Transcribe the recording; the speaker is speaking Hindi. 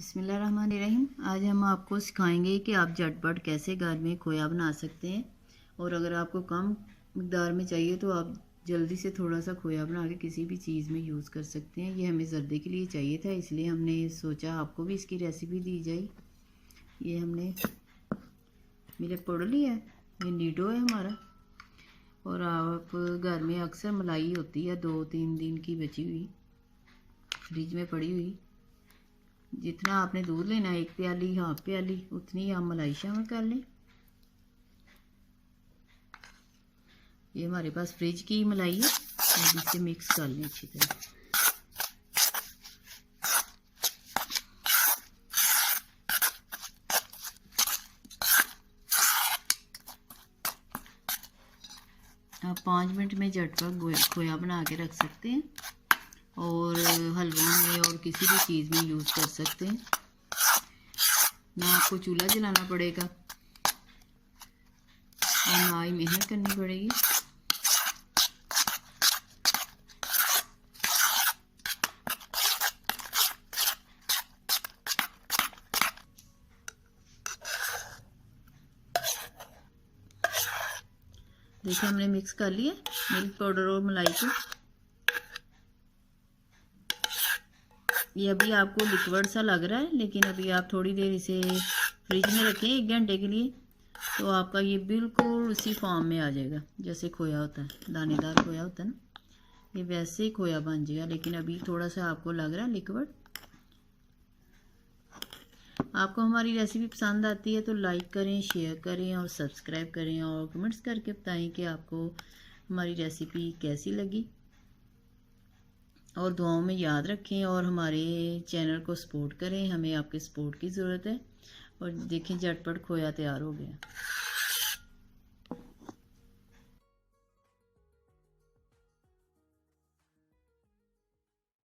बिस्मिल्लाहिर्रहमानिर्रहीम। आज हम आपको सिखाएंगे कि आप झटपट कैसे घर में खोया बना सकते हैं। और अगर आपको कम मिकदार में चाहिए तो आप जल्दी से थोड़ा सा खोया बना के किसी भी चीज़ में यूज़ कर सकते हैं। ये हमें ज़र्दे के लिए चाहिए था, इसलिए हमने सोचा आपको भी इसकी रेसिपी दी जाए। ये हमने मिल्क पाउडर लिया है, ये नीडो है हमारा। और आप घर में अक्सर मलाई होती है 2-3 दिन की बची हुई, फ्रिज में पड़ी हुई। जितना आपने दूध लेना है, 1 प्याली, हाफ प्याली, उतनी आप मलाई शामिल कर लें। ये हमारे पास फ्रिज की मलाई है, अब इसे मिक्स कर लें अच्छी तरह। आप 5 मिनट में झटपट खोया बना के रख सकते हैं और हलवा में और किसी भी चीज़ में यूज़ कर सकते हैं। ना आपको चूल्हा जलाना पड़ेगा और ना ही मेहनत करनी पड़ेगी। देखिए हमने मिक्स कर लिया मिल्क पाउडर और मलाई को। ये अभी आपको लिक्विड सा लग रहा है, लेकिन अभी आप थोड़ी देर इसे फ्रिज में रखें 1 घंटे के लिए, तो आपका ये बिल्कुल उसी फॉर्म में आ जाएगा जैसे खोया होता है, दानेदार खोया होता है ना, ये वैसे ही खोया बन जाएगा। लेकिन अभी थोड़ा सा आपको लग रहा है लिक्विड। आपको हमारी रेसिपी पसंद आती है तो लाइक करें, शेयर करें और सब्सक्राइब करें और कमेंट्स करके बताएं कि आपको हमारी रेसिपी कैसी लगी। और दुआओं में याद रखें और हमारे चैनल को सपोर्ट करें, हमें आपके सपोर्ट की ज़रूरत है। और देखें झटपट खोया तैयार हो गया।